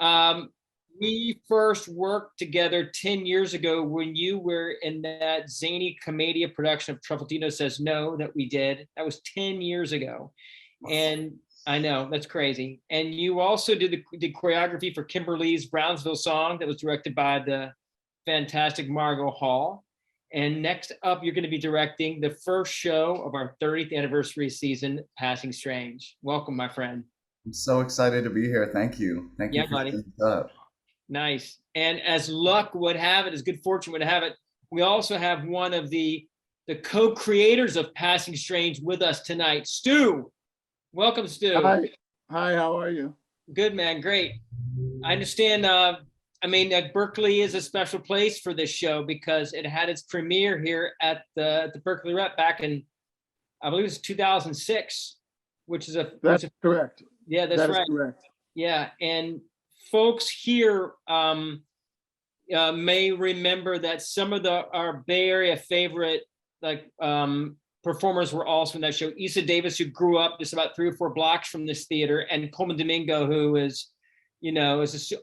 We first worked together 10 years ago when you were in that zany commedia production of Truffaldino Says No that we did. That was 10 years ago. And I know, that's crazy. And you also did the choreography for Kimberly's Brownsville song that was directed by the fantastic Margot Hall. And next up, you're going to be directing the first show of our 30th anniversary season, Passing Strange. Welcome, my friend. I'm so excited to be here. Thank you. Thank you for setting this up. Nice. And as luck would have it, as good fortune would have it, we also have one of the co-creators of Passing Strange with us tonight, Stew. Welcome, Stew. Hi, how are you? Good, man. Great. I understand. Berkeley is a special place for this show because it had its premiere here at the Berkeley Rep back in, I believe it was 2006, which is That's correct. Yeah, that's right. Correct. Yeah, and folks here may remember that some of our Bay Area favorite performers were also in that show. Issa Davis, who grew up just about 3 or 4 blocks from this theater, and Coleman Domingo, who is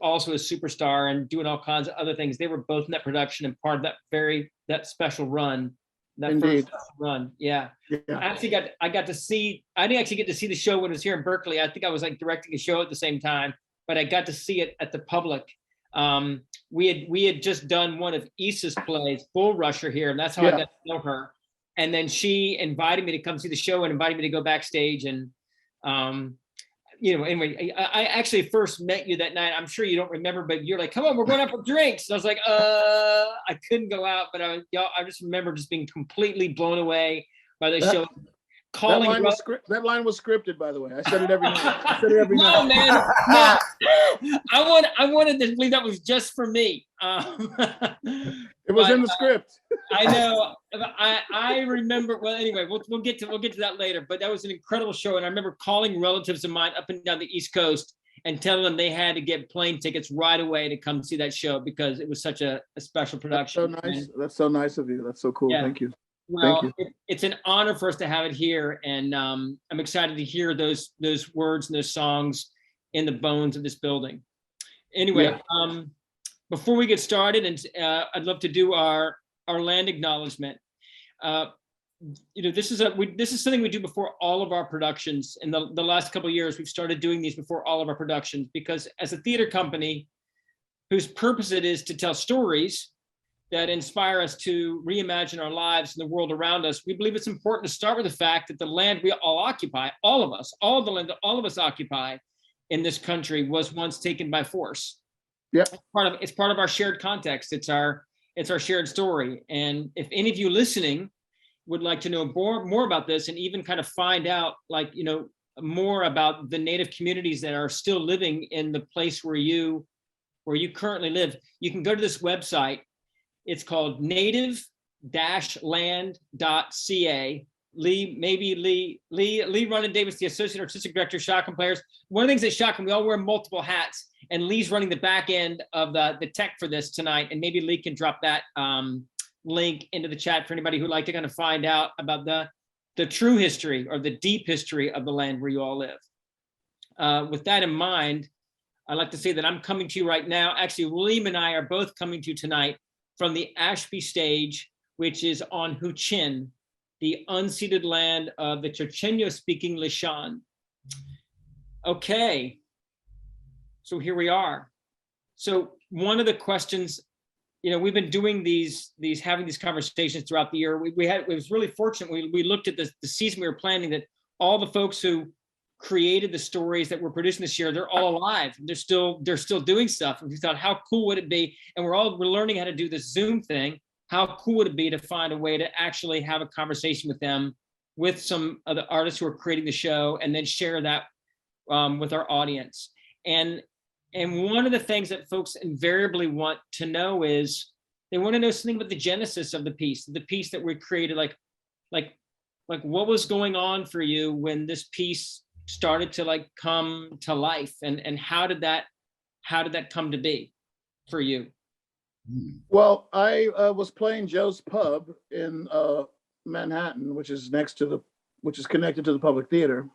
also a superstar and doing all kinds of other things. They were both in that production and part of that special run. Indeed. First run. Yeah. I didn't actually get to see the show when it was here in Berkeley. I think I was directing a show at the same time, but I got to see it at the Public. We had just done one of Issa's plays, Bull Rusher, here, and that's how I got to know her. And then she invited me to come see the show and invited me to go backstage. And anyway, I actually first met you that night. I'm sure you don't remember, but you're like, "Come on, we're going out for drinks." And I was like, I couldn't go out, but I just remember just being completely blown away by the show. That line was scripted, by the way. I said it every night. No, man. No. I wanted to believe that was just for me. It was in the script. I know. I remember. Well, anyway, we'll get to that later. But that was an incredible show, and I remember calling relatives of mine up and down the East Coast and telling them they had to get plane tickets right away to come see that show because it was such a special production. That's so nice. That's so nice of you. That's so cool. Yeah. Thank you. Well, it's an honor for us to have it here, and I'm excited to hear those words and those songs in the bones of this building. Anyway, before we get started, and I'd love to do our land acknowledgement. This is something we do before all of our productions. In the last couple of years, we've started doing these before all of our productions because as a theater company whose purpose it is to tell stories that inspire us to reimagine our lives and the world around us, we believe it's important to start with the fact that the land we all occupy, all of us occupy in this country was once taken by force. Yeah. It's part of our shared context. It's our shared story. And if any of you listening would like to know more about this and even kind of find out more about the Native communities that are still living in the place where you currently live, you can go to this website. It's called native-land.ca. Lee Running Davis, the Associate Artistic Director, Shotgun Players. One of the things at Shotgun, we all wear multiple hats, and Lee's running the back end of the tech for this tonight, and maybe Lee can drop that link into the chat for anybody who'd like to kind of find out about the true history or the deep history of the land where you all live. With that in mind, I'd like to say that I'm coming to you right now. Actually, William and I are both coming to you tonight from the Ashby stage, which is on Huichin, the unceded land of the Chochenyo-speaking Lishan. Okay, so here we are. So one of the questions, we've been doing having these conversations throughout the year. It was really fortunate. We looked at the season we were planning that all the folks who created the stories that we're producing this year, they're all alive. They're still doing stuff. And we thought, how cool would it be? And we're learning how to do this Zoom thing. How cool would it be to find a way to actually have a conversation with them, with some of the artists who are creating the show, and then share that with our audience. And one of the things that folks invariably want to know is they want to know something about the genesis of the piece that we created, like what was going on for you when this piece started to come to life, and how did that come to be for you? Well, I was playing Joe's Pub in Manhattan, which is connected to the Public Theater.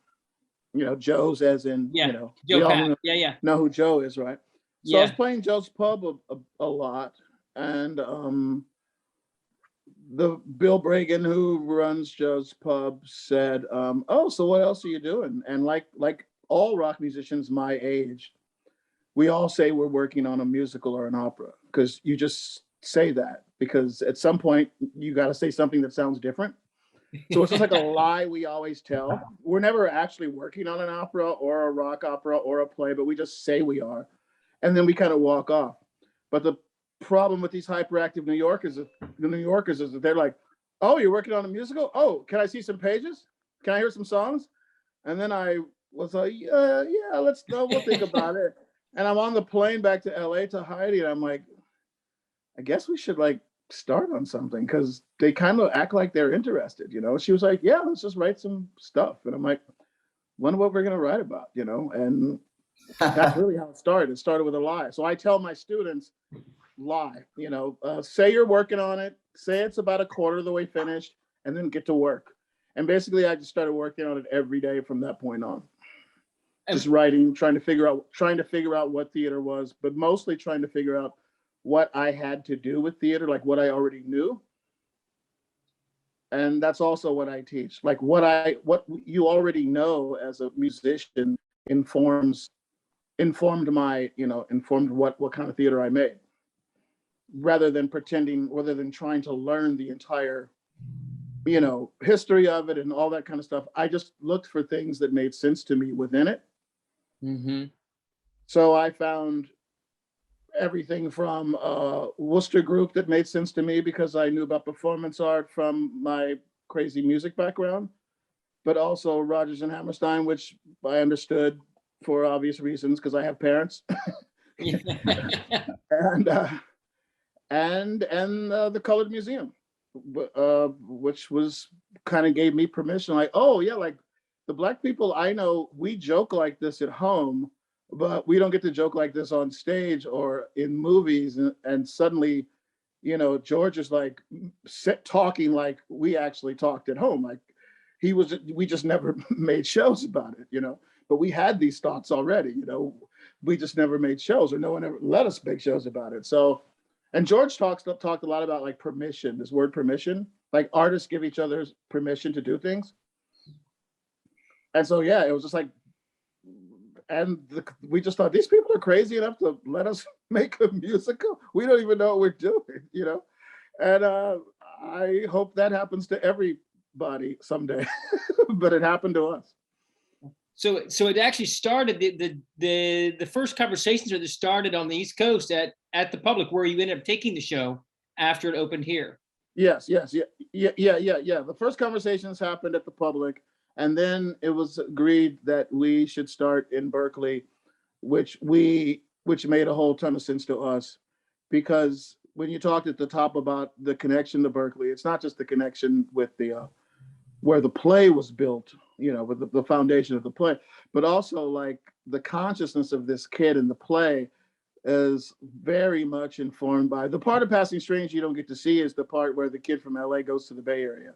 Joe's as in, Joe we all Pat. know who Joe is, right? So I was Yeah. playing Joe's Pub a lot, and the Bill Bragan, who runs Joe's Pub, said, "Oh, so what else are you doing?" And like all rock musicians my age, we all say we're working on a musical or an opera, because you just say that because at some point you got to say something that sounds different. So it's just like a lie we always tell. We're never actually working on an opera or a rock opera or a play, but we just say we are, and then we kind of walk off. But the problem with these hyperactive New Yorkers is that they're like, "Oh, you're working on a musical? Oh, can I see some pages? Can I hear some songs?" And then I was like, "Yeah, we'll think about it." And I'm on the plane back to LA to Heidi, and I'm like, "I guess we should like start on something," because they kind of act like they're interested, you know. She was like, "Yeah, let's just write some stuff," and I'm like, "Wonder what we're gonna write about," you know. And that's really how it started. It started with a lie. So I tell my students, lie, you know, say you're working on it, say it's about a quarter of the way finished, and then get to work. And basically, I just started working on it every day from that point on. Just writing, trying to figure out what theater was, but mostly trying to figure out what I had to do with theater, like what I already knew. And that's also what I teach. Like what you already know as a musician informed what kind of theater I made, rather than trying to learn the entire, history of it and all that kind of stuff. I just looked for things that made sense to me within it. Mm-hmm. So I found everything from Worcester group that made sense to me because I knew about performance art from my crazy music background, but also Rodgers and Hammerstein, which I understood for obvious reasons because I have parents. and the Colored Museum, which was kind of gave me permission. Like, oh yeah, like the Black people I know, we joke like this at home, but we don't get to joke like this on stage or in movies. And suddenly, George is like talking like we actually talked at home. Like we just never made shows about it, but we had these thoughts already, we just never made shows, or no one ever let us make shows about it. So, and George talked a lot about like permission, this word permission, like artists give each other permission to do things. And so, yeah, it was just like, we just thought these people are crazy enough to let us make a musical. We don't even know what we're doing, And I hope that happens to everybody someday, but it happened to us. So it actually started, the first conversations started on the East Coast at the Public, where you ended up taking the show after it opened here. Yes. Yeah. The first conversations happened at the Public, and then it was agreed that we should start in Berkeley, which made a whole ton of sense to us, because when you talked at the top about the connection to Berkeley, it's not just the connection with the where the play was built, with the foundation of the play, but also like the consciousness of this kid in the play is very much informed by the part of Passing Strange you don't get to see is the part where the kid from LA goes to the Bay Area.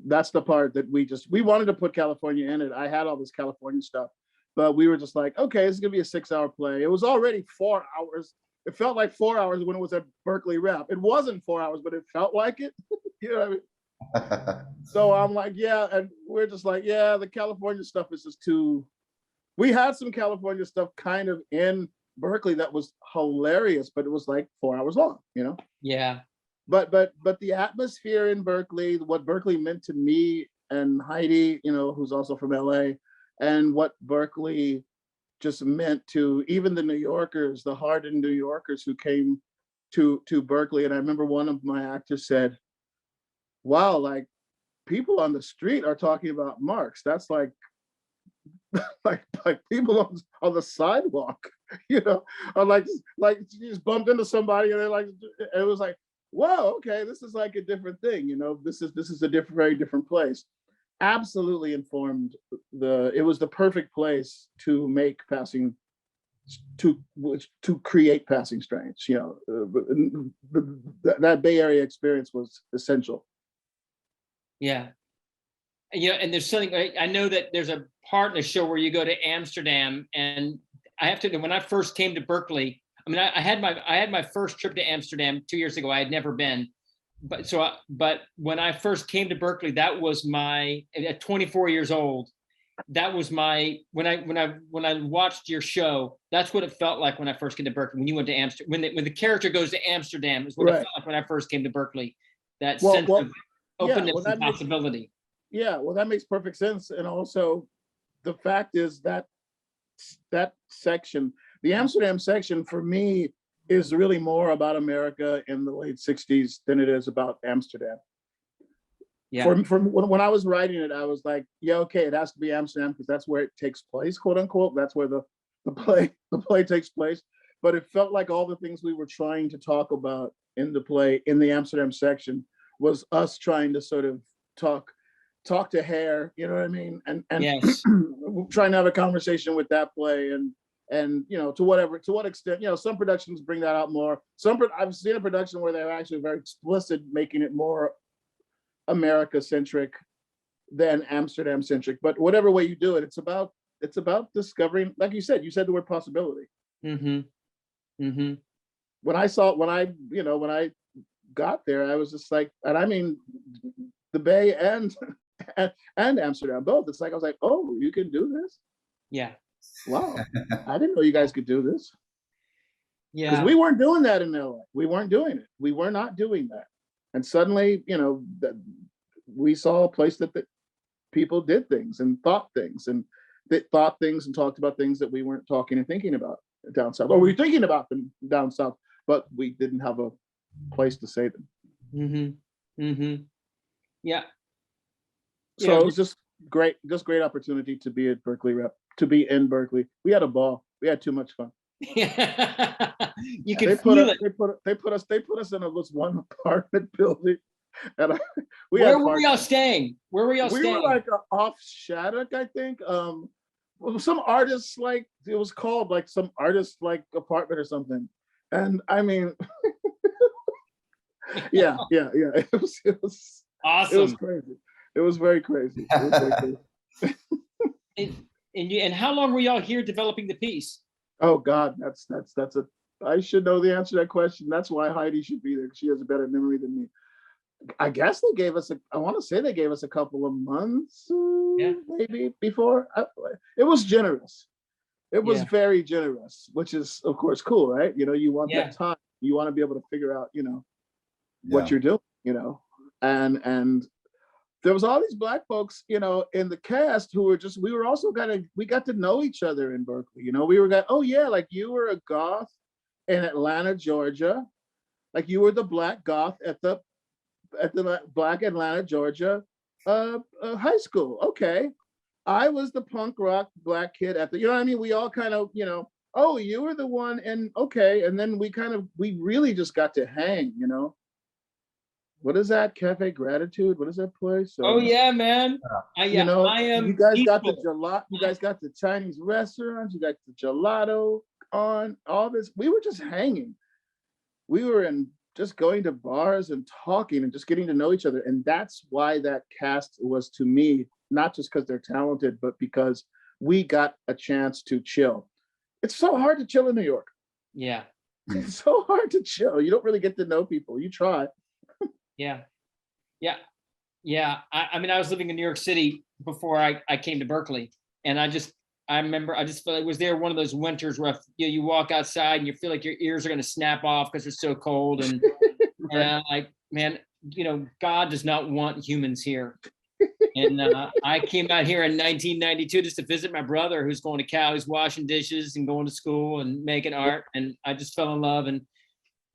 That's the part that we wanted to put California in it. I had all this California stuff, but we were just like, okay, this is gonna be a 6-hour play. It was already 4 hours. It felt like 4 hours when it was at Berkeley Rep. It wasn't 4 hours, but it felt like it. You know what I mean? So I'm like, yeah, and we're just like, yeah, the California stuff is just too. We had some California stuff kind of in Berkeley that was hilarious, but it was like 4 hours long, Yeah. But the atmosphere in Berkeley, what Berkeley meant to me and Heidi, who's also from LA, and what Berkeley just meant to even the New Yorkers, the hardened New Yorkers who came to Berkeley. And I remember one of my actors said, wow, like people on the street are talking about Marx. That's like people on the sidewalk, or like you just bumped into somebody and they're like, it was like, whoa, okay, this is like a different thing, this is a very different place. Absolutely informed it was the perfect place to make to create Passing Strange. That Bay Area experience was essential. Yeah. And there's something, I know that there's a part in the show where you go to Amsterdam, and I have to, when I first came to Berkeley, I mean, I had my first trip to Amsterdam 2 years ago. I had never been, but when I first came to Berkeley, that was at 24 years old, that was when I watched your show, that's what it felt like when I first came to Berkeley. When you went to Amsterdam, when the character goes to Amsterdam, is what it felt like when I first came to Berkeley. That sense of openness and possibility. Well, that makes perfect sense. And also, the fact is that section, the Amsterdam section, for me, is really more about America in the late 60s than it is about Amsterdam. Yeah. From when I was writing it, I was like, yeah, okay, it has to be Amsterdam because that's where it takes place, quote unquote. That's where the play takes place. But it felt like all the things we were trying to talk about in the play, in the Amsterdam section, was us trying to sort of talk to hair, you know what I mean? And yes. Trying to have a conversation with that play and to what extent, some productions bring that out more. I've seen a production where they're actually very explicit, making it more America-centric than Amsterdam-centric. But whatever way you do it, it's about discovering, like you said the word possibility. Mm-hmm. Mm-hmm. When I got there, I was just like, and I mean, the Bay and Amsterdam both. It's like I was like, oh, you can do this? Yeah. Wow, I didn't know you guys could do this. Yeah, because we weren't doing that in LA. We weren't doing it. We were not doing that. And suddenly, we saw a place that people did things and thought things and talked about things that we weren't talking and thinking about down south. Or we were thinking about them down south, but we didn't have a place to say them. Mm-hmm. Mm-hmm. Yeah. So it was just great opportunity to be at Berkeley to be in Berkeley. We had a ball. We had too much fun. You can feel it. They put us in this one apartment building, and where were y'all staying? We were like off Shattuck, I think. Some artists, like, it was called like some artist like apartment or something. And I mean, yeah. It was awesome. It was crazy. It was very crazy. And how long were y'all here developing the piece? Oh God, I should know the answer to that question. That's why Heidi should be there. She has a better memory than me. I guess they gave us a couple of months, maybe before. It was generous. It was very generous, which is of course cool, right? You want that time. You want to be able to figure out, what you're doing, and there was all these Black folks, in the cast who were we got to know each other in Berkeley. We were oh yeah, like you were a goth in Atlanta, Georgia. Like you were the Black goth at the Black Atlanta, Georgia high school. Okay. I was the punk rock Black kid at the, we all kind of, oh, you were the one, and okay. And then we really just got to hang, What is that? Cafe Gratitude? What is that place? Oh yeah, man. I am. You guys got the gelato. You guys got the Chinese restaurants. You got the gelato on all this. We were just hanging. We were just going to bars and talking and just getting to know each other. And that's why that cast was, to me, not just because they're talented, but because we got a chance to chill. It's so hard to chill in New York. Yeah. It's so hard to chill. You don't really get to know people. You try. Yeah. I mean, I was living in New York City before I came to Berkeley, and I remember I just felt it was there one of those winters where you walk outside and you feel like your ears are going to snap off because it's so cold, and and I'm like, man, God does not want humans here. And I came out here in 1992 just to visit my brother who's going to Cal, who's washing dishes and going to school and making art, and I just fell in love and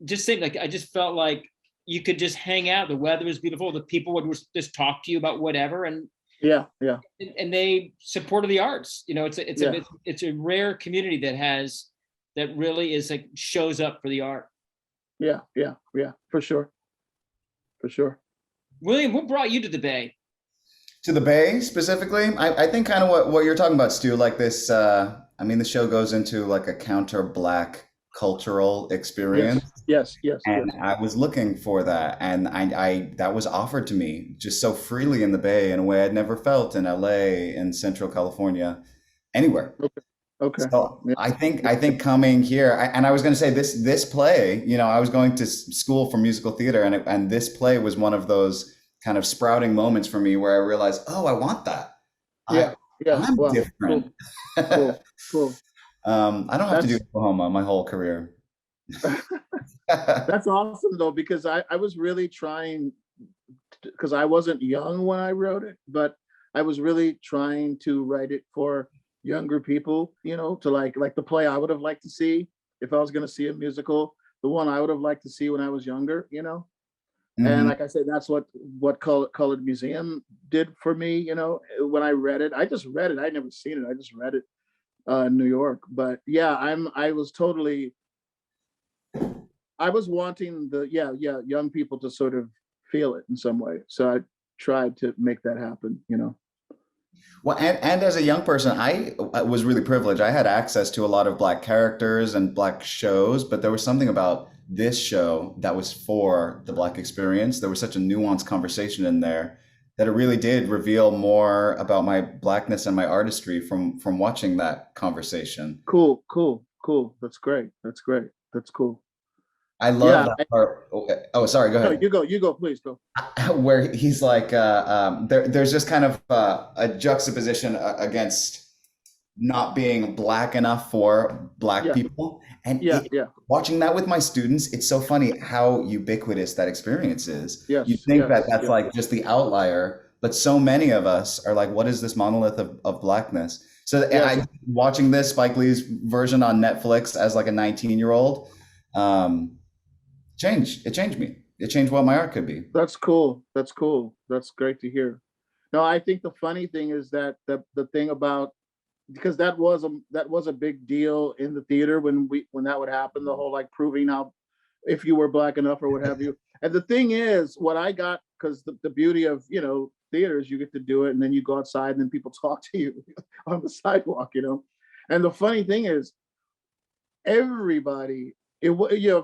just think I just felt like you could just hang out. The weather was beautiful. The people would just talk to you about whatever, and and they supported the arts. It's a rare community that really is like shows up for the art. Yeah, for sure. William, what brought you to the Bay? To the Bay specifically? I think kind of what you're talking about, Stu, like this, the show goes into like a counter-Black cultural experience. Yes. And I was looking for that, and I that was offered to me just so freely in the Bay in a way I'd never felt in LA, in Central California, anywhere. Okay. Okay. So Yeah. I think coming here, and I was going to say this play, I was going to school for musical theater, and this play was one of those kind of sprouting moments for me where I realized, oh, I want that. I Yeah. Yeah. I'm Wow. different. Cool. Cool. Cool. I don't have to do That's Oklahoma my whole career. that's awesome though, because I was really trying, because I wasn't young when I wrote it, but I was really trying to write it for younger people, to like the play I would have liked to see if I was going to see a musical, the one I would have liked to see when I was younger. And Hmm. like I said, that's what Colored Museum did for me. When I read it, I just read it. I never seen it. I just read it in New York. But yeah, I was wanting young people to sort of feel it in some way. So I tried to make that happen. Well, and as a young person, I was really privileged. I had access to a lot of Black characters and Black shows, but there was something about this show that was for the Black experience. There was such a nuanced conversation in there that it really did reveal more about my Blackness and my artistry from watching that conversation. Cool, cool, cool. That's great. That's great. That's cool. I love Yeah. that part. Oh, sorry, go No, ahead. you go, please go. Where he's like, there's just kind of a juxtaposition against not being Black enough for Black Yeah, people. And yeah, yeah. watching that with my students, it's so funny how ubiquitous that experience is. You Yes, think that yes, that's yeah, like just the outlier, but so many of us are like, what is this monolith of Blackness? So yes. watching this Spike Lee's version on Netflix as like a 19-year-old, um, it changed me. It changed what my art could be. That's cool. That's cool. That's great to hear. No, I think the funny thing is that the thing about, because that was a big deal in the theater when that would happen, the whole like proving how if you were Black enough or what have you. And the thing is, what I got, because the beauty of theaters, you get to do it, and then you go outside, and then people talk to you on the sidewalk. And the funny thing is, everybody,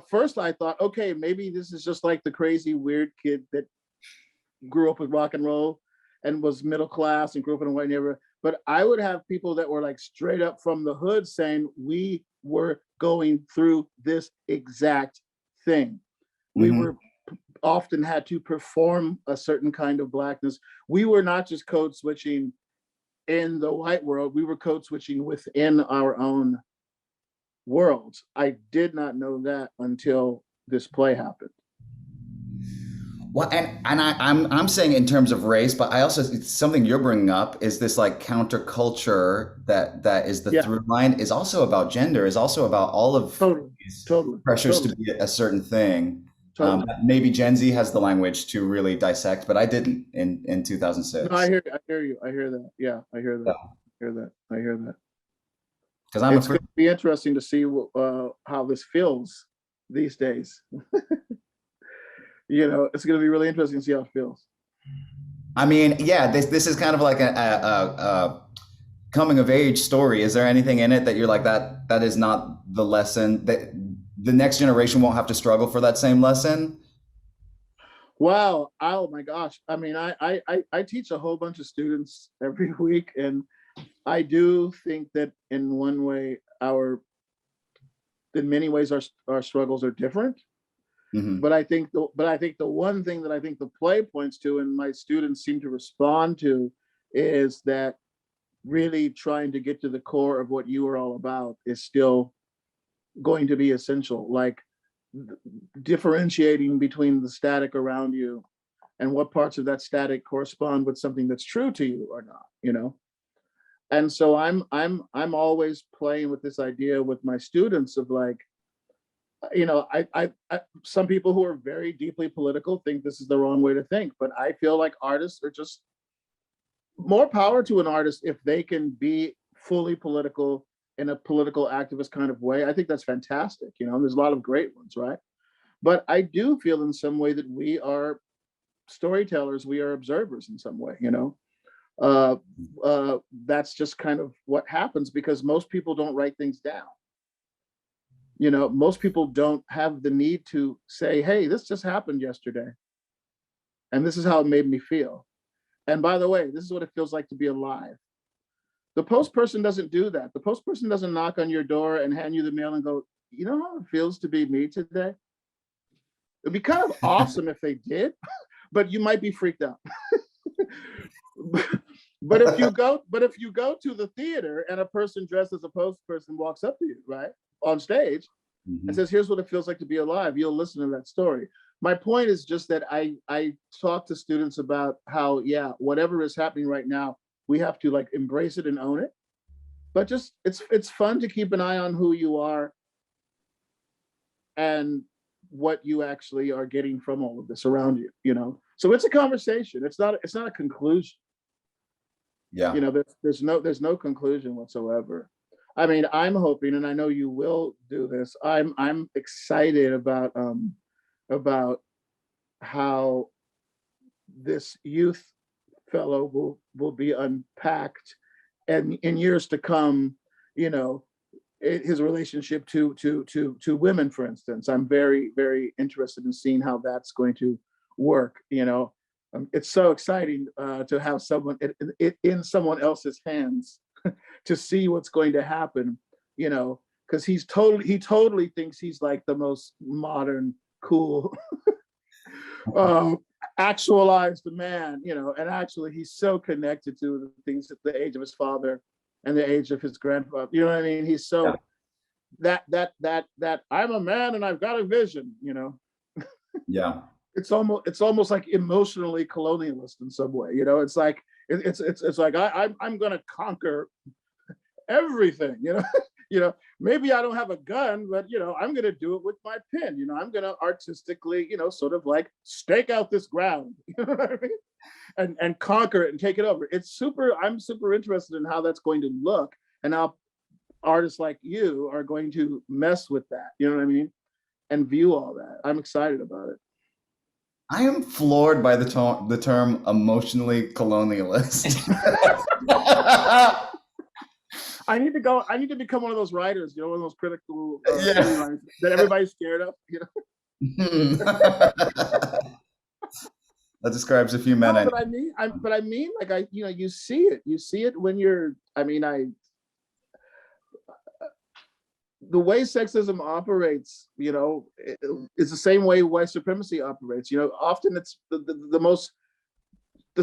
first I thought, okay, maybe this is just like the crazy weird kid that grew up with rock and roll and was middle class and grew up in a white neighborhood. But I would have people that were like straight up from the hood saying, we were going through this exact thing. We Hmm. were often had to perform a certain kind of Blackness. We were not just code switching in the white world, we were code switching within our own worlds. I did not know that until this play happened. Well, and I'm saying in terms of race, but I also, it's something you're bringing up is this like counterculture that is the Yeah, through line, is also about gender, is also about all of totally, these totally, pressures to totally, be a certain thing. totally. Maybe Gen Z has the language to really dissect, but I didn't in No, I 2006. hear you. I hear that. Yeah, I hear that. I hear that. I hear that. Because I'm a It's free, going to be interesting to see how this feels these days. It's going to be really interesting to see how it feels. I mean, yeah, this is kind of like a coming of age story. Is there anything in it that you're like, that is not the lesson that the next generation won't have to struggle for that same lesson? Wow. Oh my gosh. I mean, I teach a whole bunch of students every week, and I do think that in one way, in many ways, our struggles are different. Hmm. But I think the one thing that I think the play points to, and my students seem to respond to, is that really trying to get to the core of what you are all about is still going to be essential. Like differentiating between the static around you and what parts of that static correspond with something that's true to you or not. And so I'm always playing with this idea with my students of like, I some people who are very deeply political think this is the wrong way to think, but I feel like artists are just more power to an artist if they can be fully political in a political activist kind of way. I think that's fantastic. There's a lot of great ones, right? But I do feel in some way that we are storytellers, we are observers in some way. Uh, that's just kind of what happens because most people don't write things down. Most people don't have the need to say, hey, this just happened yesterday, and this is how it made me feel. And by the way, this is what it feels like to be alive. The post person doesn't do that. The post person doesn't knock on your door and hand you the mail and go, you know how it feels to be me today? It'd be kind of awesome if they did, but you might be freaked out. But if you go to the theater and a person dressed as a post person walks up to you, right, on stage, and says, here's what it feels like to be alive, you'll listen to that story. My point is just that I talk to students about how, yeah, whatever is happening right now, we have to like embrace it and own it. But just it's fun to keep an eye on who you are and what you actually are getting from all of this around you, you know. So it's a conversation. It's not a conclusion. Yeah. You know, there's no conclusion whatsoever. I mean, I'm hoping, and I know you will do this. I'm excited about how this youth fellow will be unpacked, and in years to come, you know, his relationship to women, for instance. I'm very, very interested in seeing how that's going to work. You know, it's so exciting to have someone in someone else's hands to see what's going to happen. You know, because he totally thinks he's like the most modern, cool, actualized man. You know, and actually he's so connected to the things at the age of his father and the age of his grandfather. You know what I mean? He's so that I'm a man and I've got a vision, you know. Yeah. It's almost like emotionally colonialist in some way, you know. It's like it's like I'm gonna conquer everything, you know. You know, maybe I don't have a gun, but you know, I'm gonna do it with my pen. You know, I'm gonna artistically, you know, sort of like stake out this ground. You know what I mean? And conquer it and take it over. I'm super interested in how that's going to look and how artists like you are going to mess with that. You know what I mean? And view all that. I'm excited about it. I am floored by the term emotionally colonialist. I need to become one of those writers, you know, one of those critical writers that everybody's scared of, you know. That describes a few men. No, but I mean, like you know, you see it when you're. I mean, the way sexism operates, you know, it's the same way white supremacy operates. You know, often it's the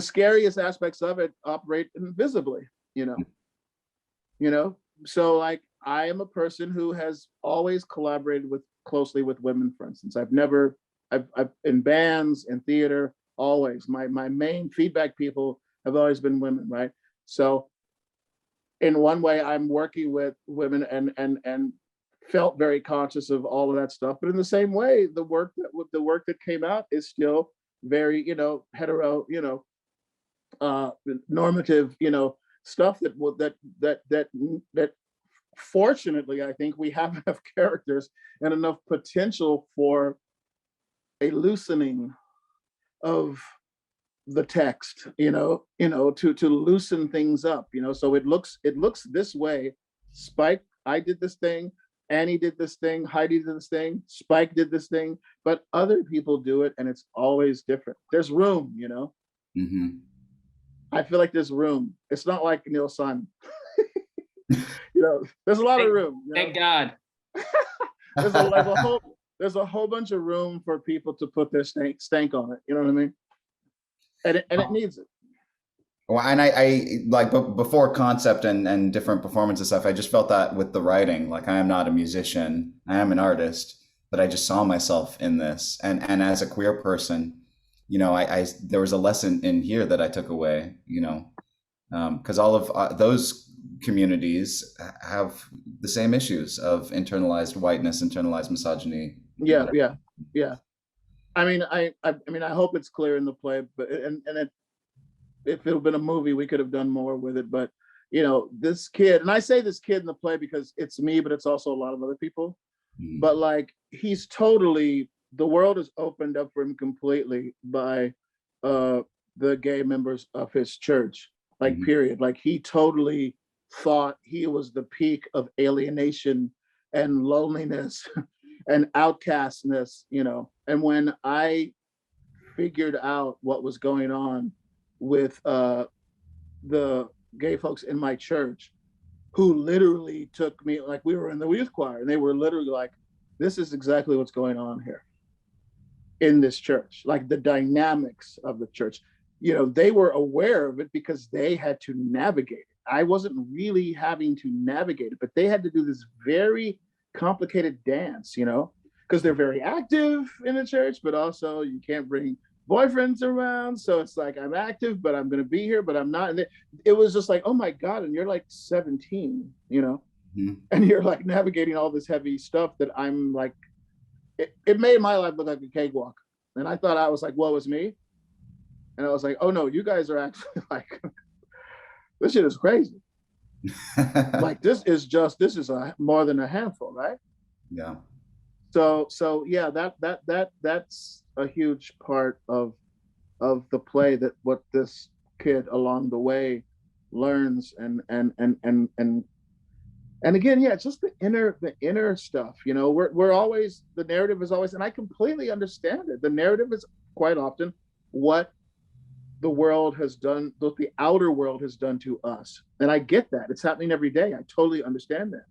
scariest aspects of it operate invisibly. You know, so like I am a person who has always collaborated closely with women. For instance, I've in bands and theater. Always, my main feedback people have always been women, right? So, in one way, I'm working with women and felt very conscious of all of that stuff. But in the same way, the work that came out is still very, you know, hetero, you know, normative, you know, stuff that fortunately, I think we have enough characters and enough potential for a loosening of the text, you know, to loosen things up, you know. So it looks this way. Spike, I did this thing, Annie did this thing, Heidi did this thing, Spike did this thing, but other people do it, and it's always different. There's room, you know. Mm-hmm. I feel like there's room. It's not like Neil Simon. You know, there's a lot of room. You know? Thank God. There's a whole bunch of room for people to put their stank on it. You know what I mean? And it needs it. Well, and I like before concept and different performances stuff, I just felt that with the writing. Like, I am not a musician, I am an artist, but I just saw myself in this. And as a queer person, you know, I there was a lesson in here that I took away, you know, because all of those communities have the same issues of internalized whiteness, internalized misogyny. Yeah. I mean, I hope it's clear in the play, but if it had been a movie, we could have done more with it. But you know, this kid, and I say this kid in the play because it's me, but it's also a lot of other people. Mm. But like, he's totally, the world is opened up for him completely by the gay members of his church. Like, period. Like, he totally thought he was the peak of alienation and loneliness and outcastness, you know. And when I figured out what was going on with the gay folks in my church who literally took me, like we were in the youth choir, and they were literally like, this is exactly what's going on here in this church, like the dynamics of the church. You know, they were aware of it because they had to navigate it. I wasn't really having to navigate it, but they had to do this very complicated dance, you know, because they're very active in the church, but also you can't bring boyfriends around. So it's like, I'm active, but I'm going to be here, but I'm not. And it was just like, oh my God. And you're like 17, you know, and you're like navigating all this heavy stuff that I'm like, it made my life look like a cakewalk. And I thought I was like, woe is me. And I was like, oh no, you guys are actually like, this shit is crazy. Like this is more than a handful, right? Yeah. So yeah, that's a huge part of the play, that what this kid along the way learns, and again, yeah, it's just the inner stuff, you know. We're always, the narrative is always, and I completely understand it. The narrative is quite often what the world has done, what the outer world has done to us. And I get that. It's happening every day. I totally understand that.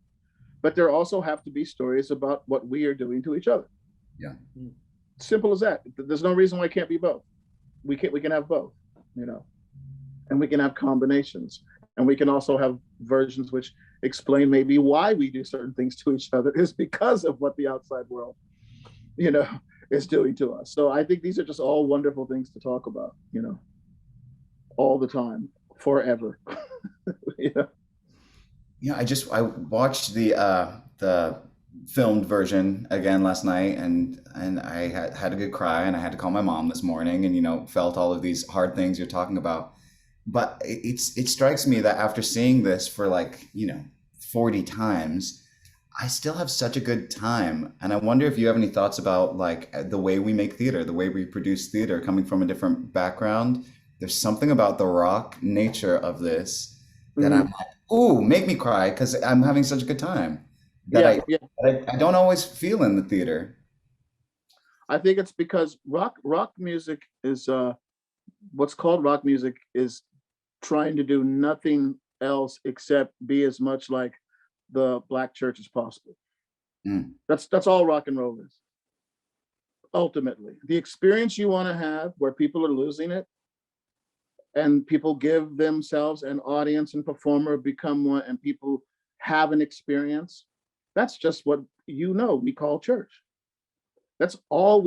But there also have to be stories about what we are doing to each other. Yeah. Simple as that. There's no reason why it can't be both. We can have both, you know, and we can have combinations, and we can also have versions which explain maybe why we do certain things to each other is because of what the outside world, you know, is doing to us. So I think these are just all wonderful things to talk about, you know, all the time, forever. You know? Yeah, I watched the filmed version again last night, and I had a good cry, and I had to call my mom this morning, and you know, felt all of these hard things you're talking about. But it strikes me that after seeing this for like, you know, 40 times, I still have such a good time. And I wonder if you have any thoughts about like the way we make theater, the way we produce theater, coming from a different background. There's something about the rock nature of this that I'm like, ooh, make me cry because I'm having such a good time that Yeah. I don't always feel in the theater. I think it's because rock music is what's called rock music is trying to do nothing else except be as much like the Black church as possible. That's all rock and roll is. Ultimately, the experience you want to have where people are losing it, and people give themselves an audience and performer, become one, and people have an experience. That's just what, you know, we call church. That's all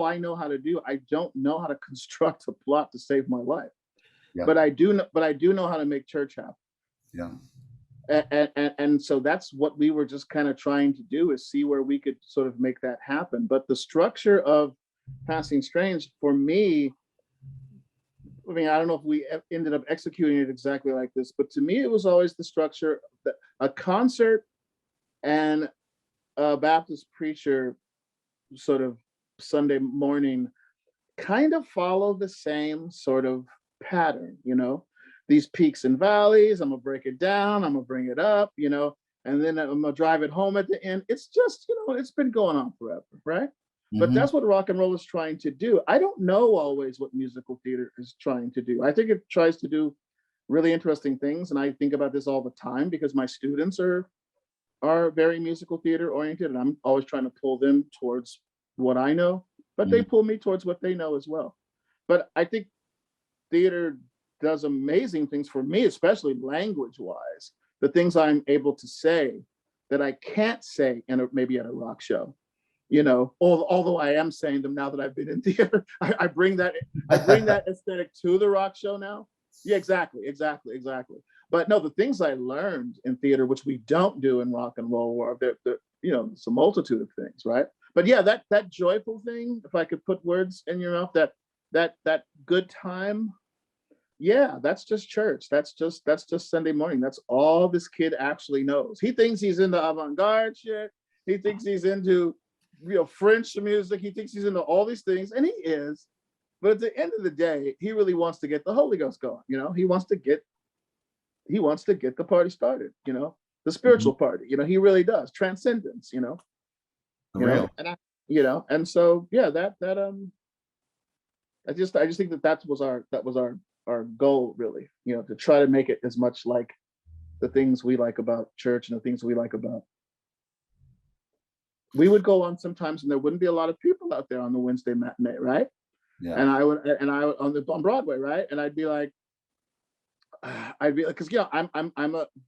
I know how to do. I don't know how to construct a plot to save my life. Yeah. But I do know how to make church happen. Yeah. And so that's what we were just kind of trying to do, is see where we could sort of make that happen. But the structure of Passing Strange, for me, I mean, I don't know if we ended up executing it exactly like this, but to me, it was always the structure that a concert and a Baptist preacher sort of Sunday morning kind of follow the same sort of pattern, you know, these peaks and valleys. I'm gonna break it down, I'm gonna bring it up, you know, and then I'm gonna drive it home at the end. It's just, you know, it's been going on forever, right? But that's what rock and roll is trying to do. I don't know always what musical theater is trying to do. I think it tries to do really interesting things, and I think about this all the time because my students are very musical theater oriented, and I'm always trying to pull them towards what I know, but they pull me towards what they know as well. But I think theater does amazing things for me, especially language-wise. The things I'm able to say that I can't say maybe at a rock show. You know, although I am saying them now that I've been in theater, I bring that aesthetic to the rock show now. Yeah, exactly. But no, the things I learned in theater, which we don't do in rock and roll, or you know, it's a multitude of things, right? But yeah, that joyful thing, if I could put words in your mouth, that good time, yeah, that's just church. That's just Sunday morning. That's all this kid actually knows. He thinks he's into avant-garde shit. He thinks he's into, you know, French music. He thinks he's into all these things, and he is. But at the end of the day, he really wants to get the Holy Ghost going. You know, he wants to get the party started. You know, the spiritual party. You know, he really does. Transcendence. You know, Real. And so yeah, I just think that was our our goal, really, to try to make it as much like the things we like about church and the things we like about. We would go on sometimes and there wouldn't be a lot of people out there on the Wednesday matinee, right? Yeah. And I would on Broadway, right? And I'd be like, because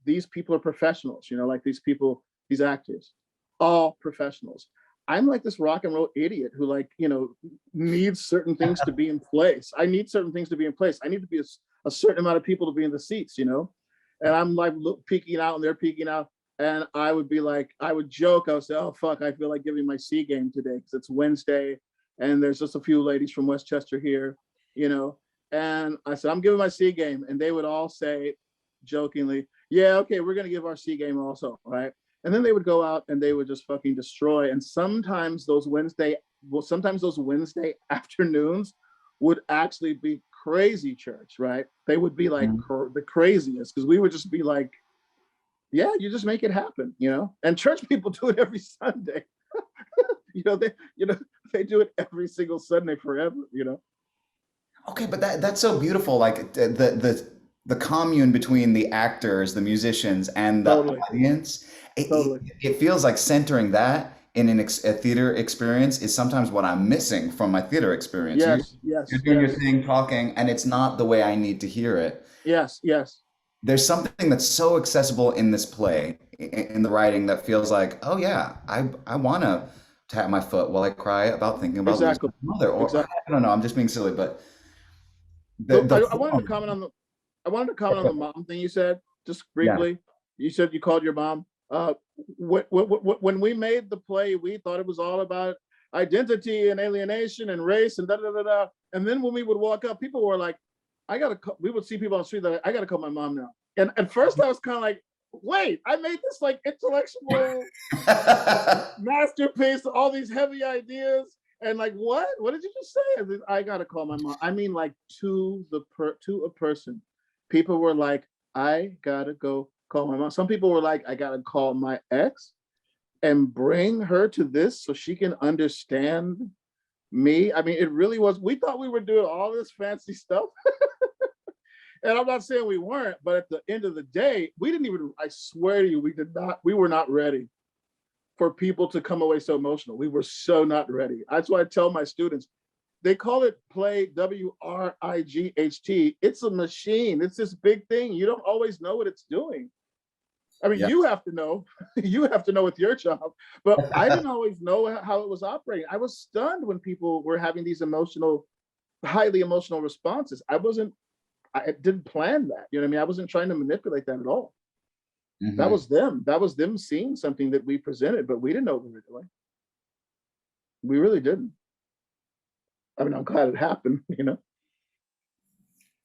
these people are professionals, like these people, these actors, all professionals. I'm like this rock and roll idiot who needs certain things to be in place. I need certain things to be in place. I need to be a certain amount of people to be in the seats, and I'm like peeking out and they're peeking out. And I would be like, I would joke, I would say, oh, fuck, I feel like giving my C game today because it's Wednesday and there's just a few ladies from Westchester here, And I said, I'm giving my C game. And they would all say jokingly, yeah, okay, we're going to give our C game also, right? And then they would go out and they would just fucking destroy. And sometimes those Wednesday afternoons would actually be crazy church, right? They would be like the craziest because we would just be like, yeah, you just make it happen, And church people do it every Sunday. They do it every single Sunday forever, Okay, but that's so beautiful. Like the commune between the actors, the musicians, and the Totally. audience. Totally. It feels like centering that in a theater experience is sometimes what I'm missing from my theater experience. Yes. You're doing your thing, talking, and it's not the way I need to hear it. Yes. There's something that's so accessible in this play, in the writing, that feels like, oh yeah, I want to tap my foot while I cry about thinking about losing my mother. Or Exactly. I don't know, I'm just being silly, but I wanted to comment on the mom thing you said, just briefly. Yeah. You said you called your mom. When we made the play, we thought it was all about identity and alienation and race and da-da-da-da. And then when we would walk up, people were like, we would see people on the street that I got to call my mom now. And at first I was kind of like, wait, I made this like intellectual masterpiece, all these heavy ideas. And like, what did you just say? I got to call my mom. I mean, like to a person, people were like, I got to go call my mom. Some people were like, I got to call my ex and bring her to this so she can understand me. I mean, it really was, we thought we were doing all this fancy stuff. And I'm not saying we weren't, but at the end of the day, I swear to you, we were not ready for people to come away so emotional. We were so not ready. That's why I tell my students, they call it play WRIGHT. It's a machine. It's this big thing. You don't always know what it's doing. I mean, You have to know. You have to know with your job. But I didn't always know how it was operating. I was stunned when people were having these highly emotional responses. I didn't plan that. You know what I mean? I wasn't trying to manipulate that at all. Mm-hmm. That was them. That was them seeing something that we presented, but we didn't know what we were doing. We really didn't. I mean, I'm glad it happened,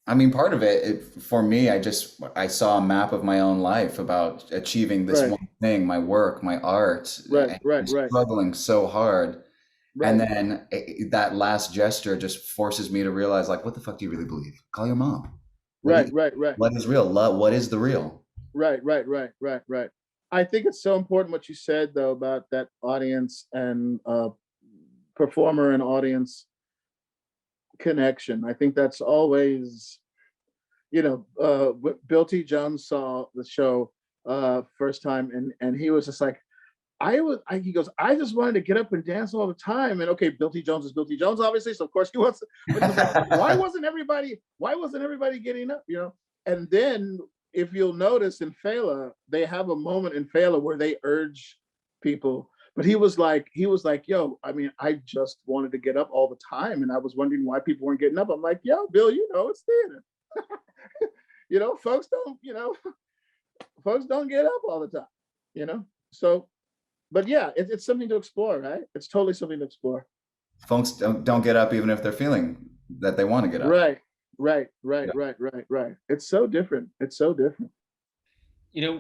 I mean, part of it for me, I saw a map of my own life about achieving this one thing, my work, my art, struggling so hard. Right. And then that last gesture just forces me to realize, like, what the fuck do you really believe? Call your mom. Right. What is real? What is the real? Right. I think it's so important what you said, though, about that audience and performer and audience connection. I think that's always, Bill T. Jones saw the show first time, and he was just like, he goes, I just wanted to get up and dance all the time. And okay, Bill T. Jones is Bill T. Jones, obviously, so of course he wants to, but why wasn't everybody getting up, And then if you'll notice in Fela, they have a moment in Fela where they urge people, but he was like, yo, I mean, I just wanted to get up all the time. And I was wondering why people weren't getting up. I'm like, yo, Bill, it's theater. Folks don't get up all the time, So, but yeah, it's something to explore, right? It's totally something to explore. Folks don't get up even if they're feeling that they want to get up. Right. It's so different.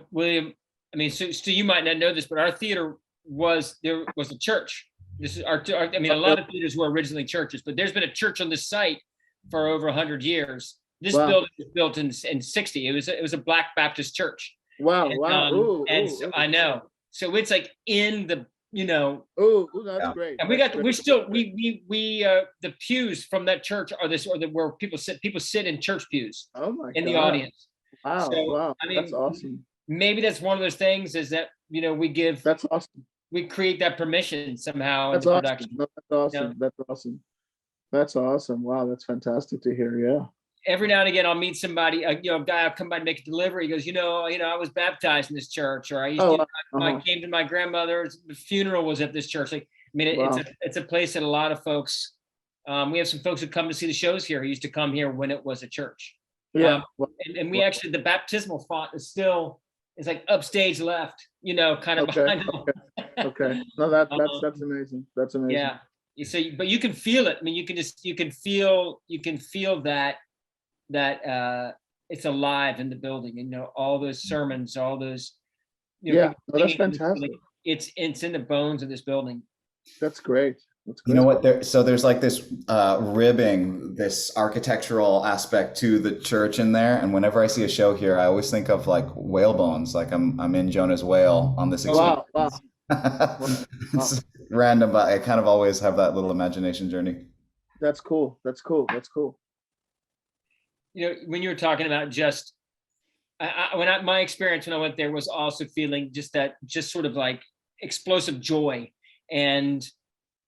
William, I mean, so you might not know this, but our theater was a church. This is a lot of theaters were originally churches, but there's been a church on this site for over 100 years. This building was built in 60. It was a Black Baptist church. Wow. And, Wow. I know. So it's like in the, you know, Oh, that's Yeah. great. and we That's got, great. the pews from that church are this, or the, where people sit in church pews Oh my in the God. audience. Wow, So, wow. I That's mean, awesome. maybe that's one of those things is that, you know, That's awesome. we create that permission somehow in That's the awesome. production. No, that's awesome. That's awesome. That's awesome. Wow, that's fantastic to hear. Yeah. Every now and again, I'll meet somebody, you know, a guy will come by and make a delivery. He goes, I was baptized in this church, or I used Oh, to, I uh-huh. came to my grandmother's funeral was at this church. Like, I mean, Wow. it's a place that a lot of folks, we have some folks who come to see the shows here who used to come here when it was a church. Yeah. Well, And we actually, the baptismal font is still, it's like upstage left, you know, kind of okay. behind them. Okay. No, that's amazing. That's amazing. Yeah. So, but you can feel it. I mean, you can feel that it's alive in the building, you know, all those sermons, all those, you know, Yeah. people No, that's singing in this fantastic. building. It's in the bones of this building. That's great. That's You great. know what? There's like this ribbing, this architectural aspect to the church in there. And whenever I see a show here, I always think of like whale bones, like I'm in Jonah's whale on this experience. Wow. Wow. It's random, but I kind of always have that little imagination journey. That's cool. That's cool. That's cool. You know, when you were talking about just, my experience when I went there was also feeling just sort of like explosive joy. And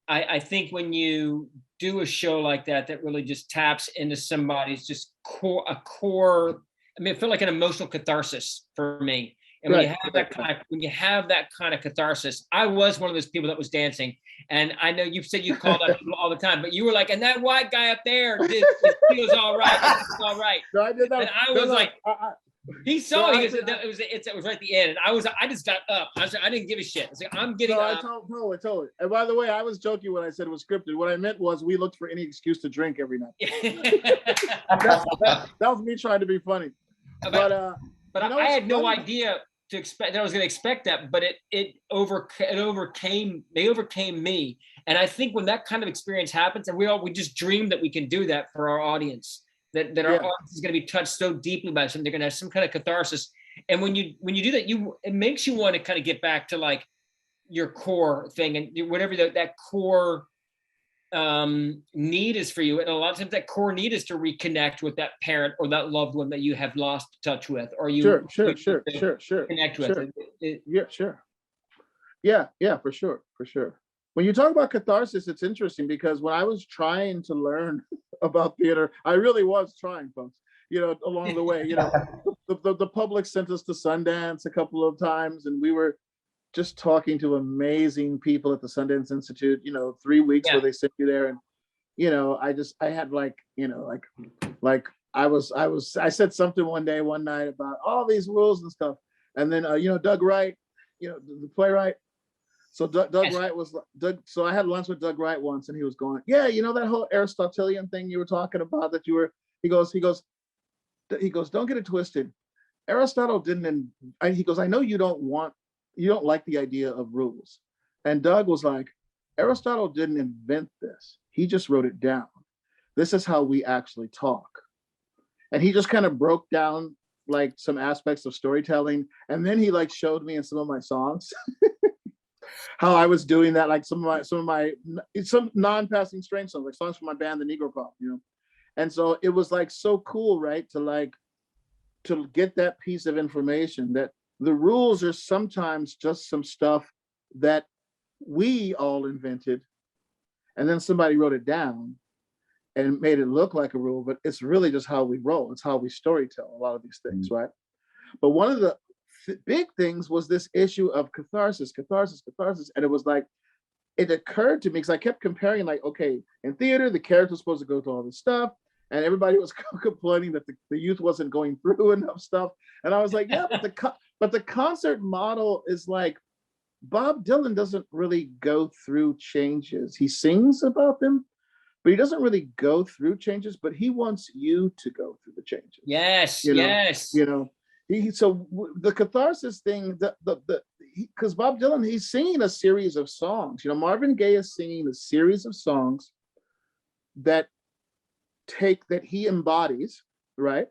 I think when you do a show like that, that really just taps into somebody's just core, I mean, it felt like an emotional catharsis for me. And when you have that kind of catharsis, I was one of those people that was dancing. And I know you said you called out people all the time, but you were like, and that white guy up there, it feels all right. It's all right. No, I did that. And I was like, he saw it. It was right at the end, and I just got up. I didn't give a shit. I was like, I'm getting up. I told. And by the way, I was joking when I said it was scripted. What I meant was we looked for any excuse to drink every night. that was me trying to be funny. But I had no idea to expect that I was going to expect that. But they overcame me. And I think when that kind of experience happens, and we just dream that we can do that for our audience. That our audience is going to be touched so deeply by something. They're going to have some kind of catharsis. And when you do that, it makes you want to kind of get back to like your core thing and whatever that core need is for you. And a lot of times that core need is to reconnect with that parent or that loved one that you have lost touch with, or you sure connect with. Yeah, for sure. When you talk about catharsis, it's interesting because when I was trying to learn about theater, I really was trying, folks, you know, along the way, you know, the public sent us to Sundance a couple of times, and we were just talking to amazing people at the Sundance Institute, you know, 3 weeks where they sent you there. And, you know, I had like, you know, I said something one night about all these rules and stuff. And then, you know, Doug Wright, you know, the playwright. So Doug Wright was Doug. So I had lunch with Doug Wright once, and he was going, yeah, you know, that whole Aristotelian thing you were talking about that you were, he goes, don't get it twisted. Aristotle didn't, he goes, I know you don't like the idea of rules. And Doug was like, Aristotle didn't invent this. He just wrote it down. This is how we actually talk. And he just kind of broke down like some aspects of storytelling. And then he like showed me in some of my songs how I was doing that, like some non-passing string songs, like songs from my band, the Negro Pop, you know? And so it was like so cool, right? To get that piece of information that the rules are sometimes just some stuff that we all invented, and then somebody wrote it down and made it look like a rule, but it's really just how we roll. It's how we storytell a lot of these things, right? But one of the big things was this issue of catharsis. And it was like, it occurred to me because I kept comparing, like, okay, in theater, the character's supposed to go through all this stuff, and everybody was complaining that the youth wasn't going through enough stuff. And I was like, yeah, but the concert model is like, Bob Dylan doesn't really go through changes. He sings about them, but he doesn't really go through changes, but he wants you to go through the changes. Yes, you know, yes. You know, so the catharsis thing, because Bob Dylan, he's singing a series of songs. You know, Marvin Gaye is singing a series of songs that he embodies, right?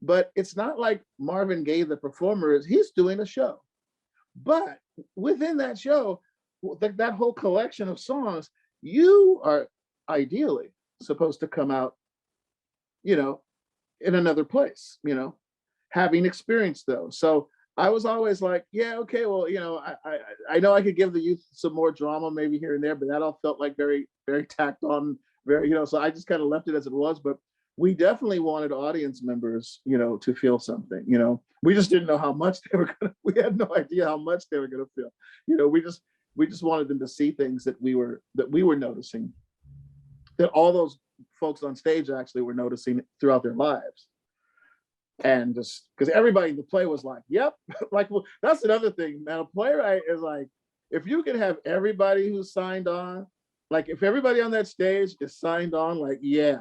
But it's not like Marvin Gaye, the performer, he's doing a show. But within that show, that whole collection of songs, you are ideally supposed to come out, you know, in another place, you know, having experienced those. So I was always like, yeah, okay, well, you know, I know I could give the youth some more drama maybe here and there, but that all felt like very, very tacked on, very, you know, so I just kind of left it as it was. But we definitely wanted audience members, you know, to feel something, you know. We just didn't know how much they were gonna, we had no idea how much they were gonna feel. You know, we just wanted them to see things that we were noticing, that all those folks on stage actually were noticing throughout their lives. And just because everybody in the play was like, yep, like, well, that's another thing, man. A playwright is like, if you can have everybody who's signed on, like if everybody on that stage is signed on, like, yeah,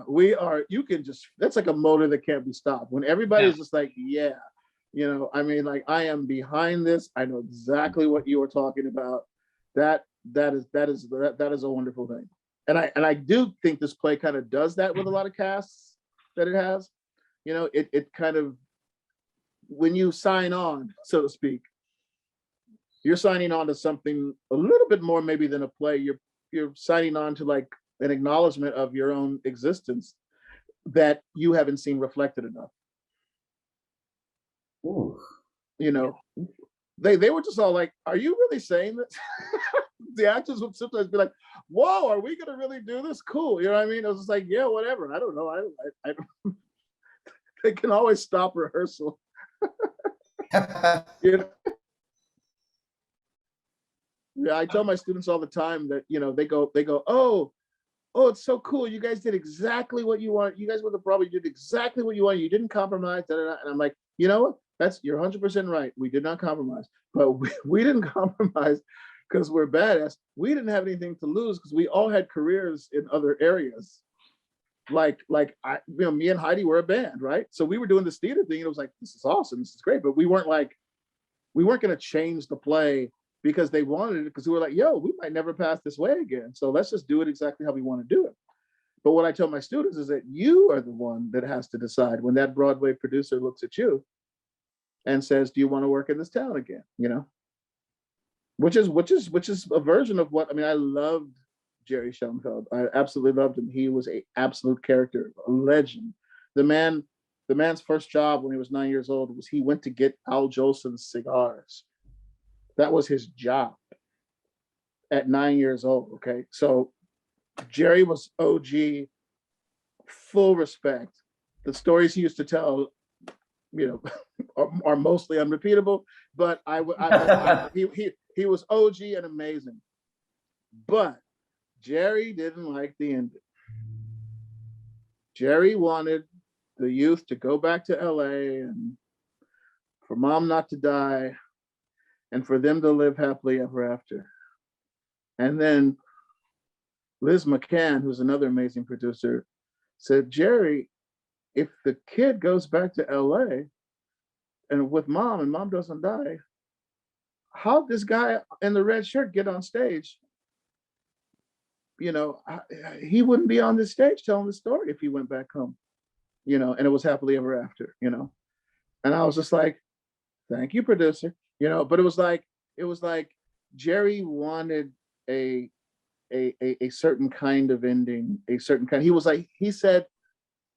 we are, you can just, that's like a motor that can't be stopped. When everybody's just like, yeah, you know, I mean, like, I am behind this. I know exactly what you are talking about. That is a wonderful thing. And I do think this play kind of does that with a lot of casts that it has. You know, it kind of, when you sign on, so to speak, you're signing on to something a little bit more maybe than a play. You're signing on to like an acknowledgement of your own existence that you haven't seen reflected enough. Ooh. You know, they were just all like, are you really saying this? The actors would sometimes be like, whoa, are we gonna really do this? Cool, you know what I mean? I was just like, yeah, whatever. I don't know. I they can always stop rehearsal. You know? Yeah, I tell my students all the time that, you know, they go, oh, it's so cool. You guys did exactly what you want. You guys were the problem. You did exactly what you wanted. You didn't compromise. Da, da, da. And I'm like, you know what? You're 100% right. We did not compromise, but we didn't compromise because we're badass. We didn't have anything to lose because we all had careers in other areas. Like I, you know, me and Heidi were a band, right? So we were doing this theater thing. And it was like, this is awesome. This is great. But we weren't going to change the play because they wanted it, because we were like, yo, we might never pass this way again. So let's just do it exactly how we want to do it. But what I tell my students is that you are the one that has to decide when that Broadway producer looks at you and says, do you want to work in this town again? You know, which is a version of what, I mean, I loved Jerry Schoenfeld. I absolutely loved him. He was an absolute character, a legend. The man's first job when he was 9 years old was he went to get Al Jolson's cigars. That was his job at 9 years old. Okay. So Jerry was OG, full respect. The stories he used to tell, you know, are mostly unrepeatable, but he was OG and amazing. But Jerry didn't like the ending. Jerry wanted the youth to go back to LA and for mom not to die and for them to live happily ever after. And then Liz McCann, who's another amazing producer, said, Jerry, if the kid goes back to LA and with mom and mom doesn't die, how'd this guy in the red shirt get on stage? You know, he wouldn't be on this stage telling the story if he went back home, you know, and it was happily ever after, you know. And I was just like, thank you, producer, you know. But it was like Jerry wanted a certain kind of ending, a certain kind. He said,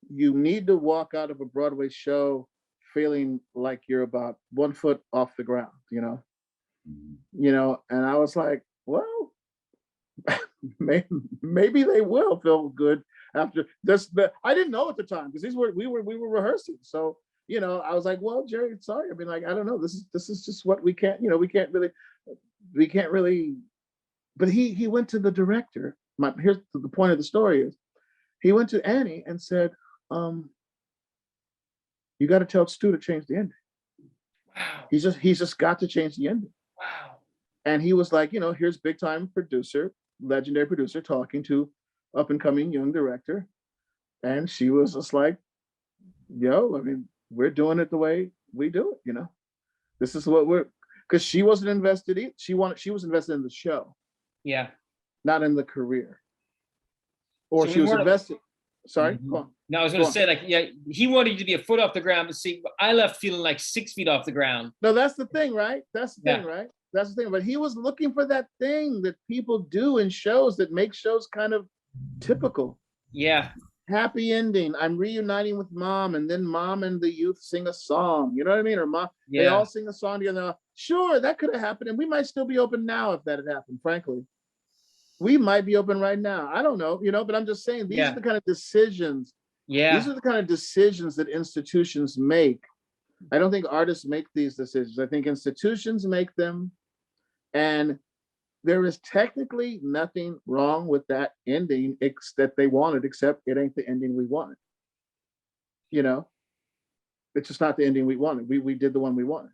you need to walk out of a Broadway show feeling like you're about 1 foot off the ground, you know. You know, and I was like, well, maybe they will feel good after this. But I didn't know at the time because we were rehearsing. So, you know, I was like, well, Jerry, sorry. I mean, like, I don't know. This is just what we can't, you know, we can't really. But he went to the director. Here's the point of the story is he went to Annie and said, you got to tell Stew to change the ending. Wow. He's just got to change the ending. Wow. And he was like, you know, here's big time producer, legendary producer talking to up and coming young director. And she was just like, yo, I mean, we're doing it the way we do it, you know. This is what because she wasn't invested in, she was invested in the show. Yeah. Not in the career. Or so she was invested. Sorry, mm-hmm. Go on. No, I was going to say, like, yeah, he wanted you to be a foot off the ground, but see, I left feeling like 6 feet off the ground. No, that's the thing, right? That's the thing, right? That's the thing. But he was looking for that thing that people do in shows that make shows kind of typical. Yeah. Happy ending. I'm reuniting with mom, and then mom and the youth sing a song. You know what I mean? Or mom, they all sing a song together. Sure, that could have happened, and we might still be open now if that had happened. Frankly, we might be open right now. I don't know, but I'm just saying these are the kind of decisions. Yeah. These are the kind of decisions that institutions make. I don't think artists make these decisions. I think institutions make them, and there is technically nothing wrong with that ending that they wanted, except it ain't the ending we wanted. It's just not the ending we wanted. We did the one we wanted.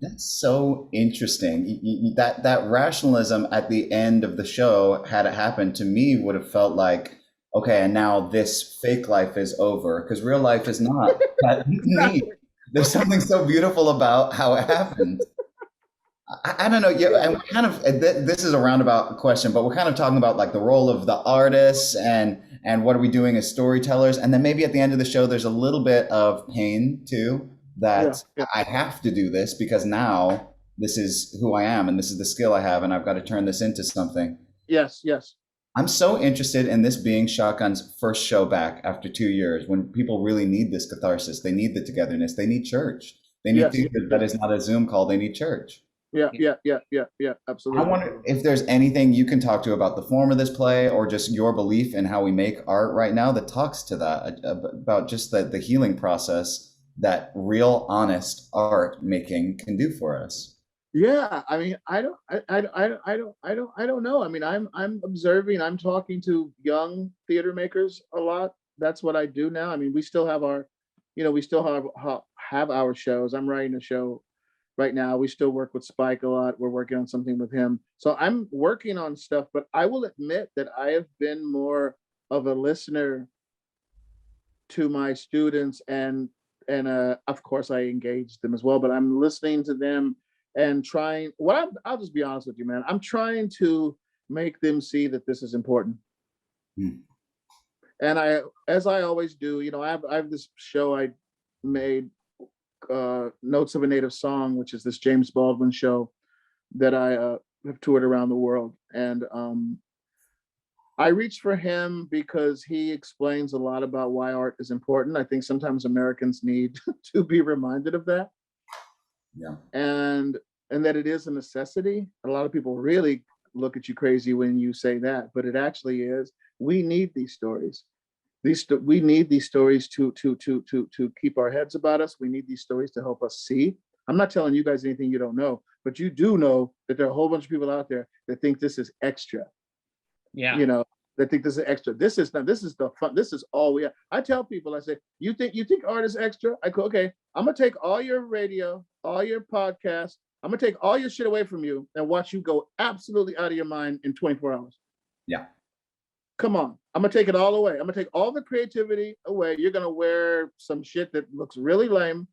That's so interesting. That rationalism at the end of the show, had it happened to me, would have felt like, okay, and now this fake life is over, because real life is not that neat. There's something so beautiful about how it happened. I don't know. Yeah, and kind of this is a roundabout question, but we're kind of talking about like the role of the artists and what are we doing as storytellers, and then maybe at the end of the show, there's a little bit of pain too. That I have to do this because now this is who I am and this is the skill I have and I've got to turn this into something. Yes. I'm so interested in this being Shotgun's first show back after 2 years, when people really need this catharsis. They need the togetherness. They need church. They need that is not a Zoom call. They need church. Yeah, absolutely. I wonder if there's anything you can talk to about the form of this play or just your belief in how we make art right now that talks to that, about just the healing process that real, honest art making can do for us. Yeah, I mean, I don't know. I mean, I'm observing. I'm talking to young theater makers a lot. That's what I do now. I mean, we still have our, have our shows. I'm writing a show right now. We still work with Spike a lot. We're working on something with him. So I'm working on stuff. But I will admit that I have been more of a listener to my students, and of course I engage them as well, but I'm listening to them and trying, I'll just be honest with you, man. I'm trying to make them see that this is important. And as I always do, I have this show I made, Notes of a Native Song, which is this James Baldwin show that I have toured around the world. And I reached for him because he explains a lot about why art is important. I think sometimes Americans need to be reminded of that. Yeah. And that it is a necessity. A lot of people really look at you crazy when you say that, but it actually is. We need these stories. We need these stories to keep our heads about us. We need these stories to help us see. I'm not telling you guys anything you don't know, but you do know that there are a whole bunch of people out there that think this is extra. Yeah. They think this is extra. This is the fun. This is all we have. I tell people, I say, you think art is extra? I go, okay, I'm gonna take all your radio, all your podcasts, I'm gonna take all your shit away from you and watch you go absolutely out of your mind in 24 hours. Yeah. Come on. I'm gonna take it all away. I'm gonna take all the creativity away. You're gonna wear some shit that looks really lame.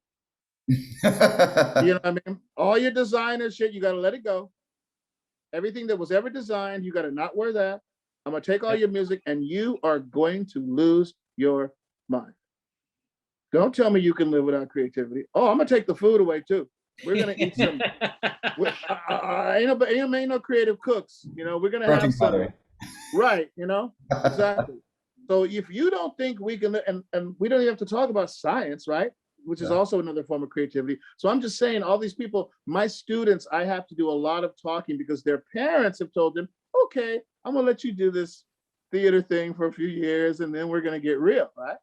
You know what I mean? All your designer shit, you gotta let it go. Everything that was ever designed, you gotta not wear that. I'm gonna take all your music and you are going to lose your mind. Don't tell me you can live without creativity. Oh, I'm gonna take the food away too. We're gonna eat some. Ain't no creative cooks. We're gonna have some. Right. Exactly. So if you don't think we can, and we don't even have to talk about science, right? Which is also another form of creativity. So I'm just saying, all these people, my students, I have to do a lot of talking because their parents have told them, okay, I'm gonna let you do this theater thing for a few years and then we're gonna get real, right?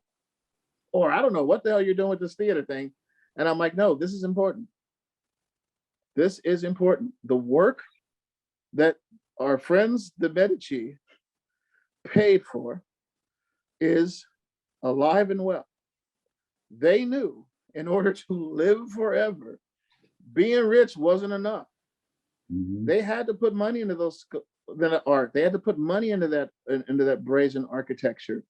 Or I don't know what the hell you're doing with this theater thing. And I'm like, no, this is important. This is important. The work that our friends, the Medici, paid for is alive and well. They knew in order to live forever, being rich wasn't enough. Mm-hmm. They had to put money into that art. They had to put money into that brazen architecture.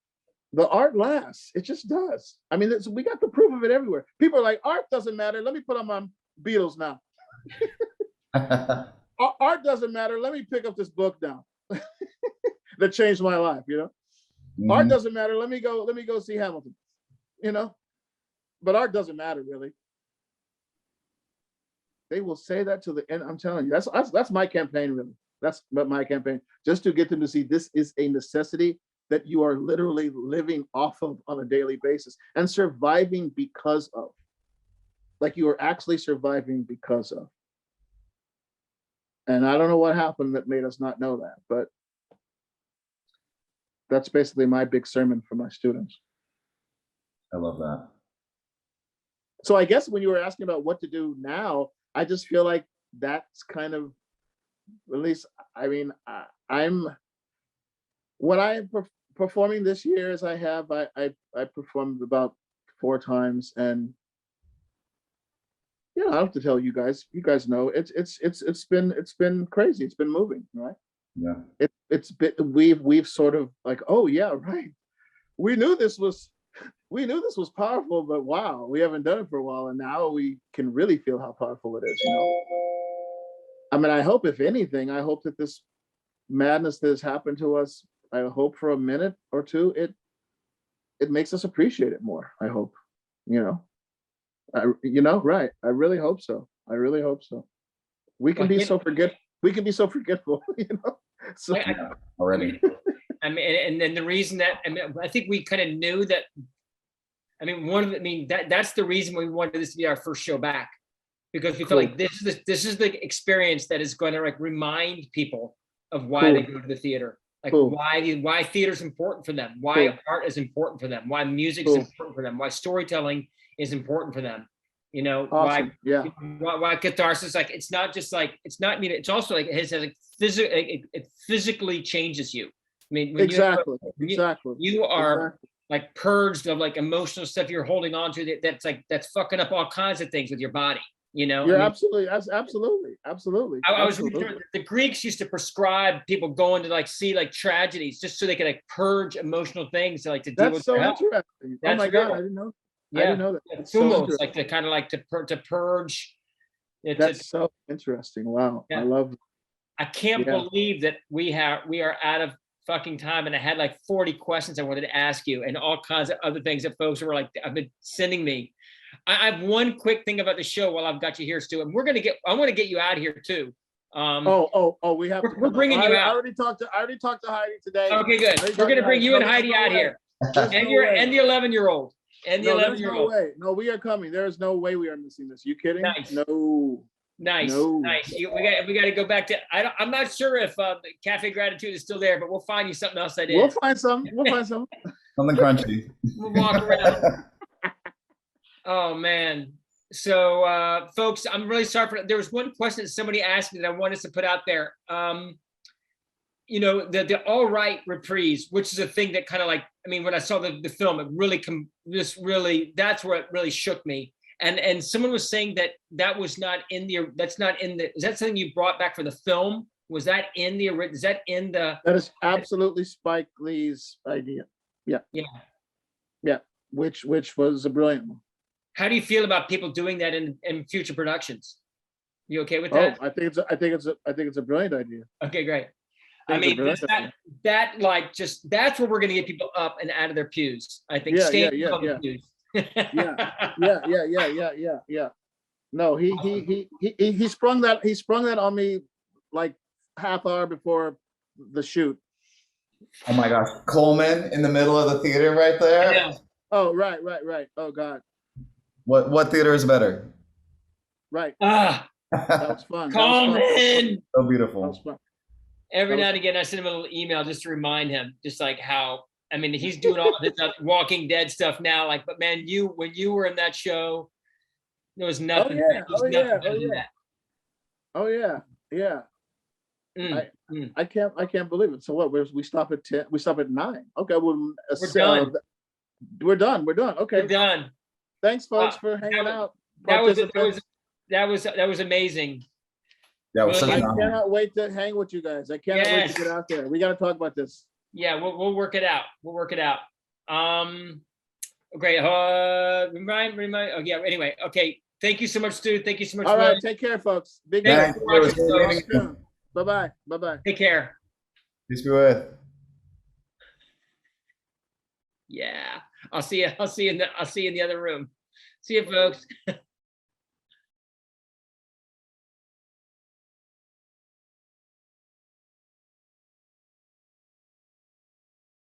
The art lasts. It just does. I mean, we got the proof of it everywhere. People are like, art doesn't matter. Let me put on my Beatles now. Art doesn't matter. Let me pick up this book now that changed my life. Mm-hmm. Art doesn't matter. Let me go see Hamilton. But art doesn't matter really. They will say that to the end. I'm telling you, that's my campaign, really. That's my campaign, just to get them to see this is a necessity that you are literally living off of on a daily basis and surviving because of. Like you are actually surviving because of. And I don't know what happened that made us not know that, but that's basically my big sermon for my students. I love that. So I guess when you were asking about what to do now, I just feel like that's kind of, at least, I mean, what I'm performing this year is I performed about 4 times, and I don't have to tell you guys. You guys know it's been crazy. It's been moving, right? Yeah. It's been we've sort of like, oh yeah, right. We knew this was powerful, but wow, we haven't done it for a while, and now we can really feel how powerful it is. I mean, I hope, if anything, I hope that this madness that has happened to us, I hope for a minute or two, it makes us appreciate it more. I hope, right. I really hope so. I really hope so. We can be so forgetful, So Yeah, already. I mean, and then the reason that, I think we kind of knew that. That's the reason we wanted this to be our first show back, because we feel like this is the experience that is going to like remind people of why they go to the theater, like why theater is important for them, why art is important for them, why music is important for them, why storytelling is important for them. Awesome. Why catharsis, like it's not just like it's also like it physically changes you. I mean, when you are like purged of like emotional stuff you're holding on to that's fucking up all kinds of things with your body. Absolutely. I was reading, the Greeks used to prescribe people going to like see like tragedies just so they could like purge emotional things to deal That's with so their health. interesting. Oh my God, I didn't know. Yeah. I didn't know that. It's almost like to kind of like to purge. That's so interesting. Wow. Yeah. I love it. I can't believe that we are out of fucking time, and I had like 40 questions I wanted to ask you and all kinds of other things that folks were like, I've been sending me. I have one quick thing about the show while I've got you here, Stu, and I want to get you out of here too. We have to. We're bringing you out. I already talked to Heidi today. Okay, good. We're going to bring you and Heidi out here, and the 11-year-old. And the 11-year-old. No, we are coming. There is no way we are missing this. You kidding? Nice. No. Nice. We got to go back to. I'm not sure if Cafe Gratitude is still there, but we'll find you something else. We'll find some. Something crunchy. We'll walk around. Oh man. So folks, I'm really sorry for. There was one question that somebody asked me that I wanted us to put out there. The all right reprise, which is a thing that kind of like, when I saw the film, it really that's where it really shook me. And someone was saying that was not in the, is that something you brought back for the film? Was that in the, that is absolutely Spike Lee's idea. Yeah. Which was a brilliant one. How do you feel about people doing that in future productions? You okay with that? Oh, I think it's a brilliant idea. Okay, great. That's where we're going to get people up and out of their pews. I think. Pews. Yeah. No, he sprung that on me like half hour before the shoot. Oh my gosh, Coleman in the middle of the theater right there. Yeah. Oh right. Oh God. What theater is better? Right. That was fun. Coleman. So beautiful. That was fun. Every now and again, I send him a little email just to remind him, just like how, he's doing all this Walking Dead stuff now. Like, but man, when you were in that show, there was nothing. Oh yeah. I can't believe it. So what? We stop at 10. We stop at 9. Okay, well, we're done. Okay, we're done. Thanks, folks, for hanging out. That was amazing. I cannot wait to hang with you guys. I cannot wait to get out there. We got to talk about this. Yeah, we'll work it out. Great. Remind. Oh yeah. Anyway, okay. Thank you so much, Stu. Thank you so much. All right. Take care, folks. Big thanks. Bye. Take care. Peace be with. Yeah. I'll see you in the other room. See you, folks.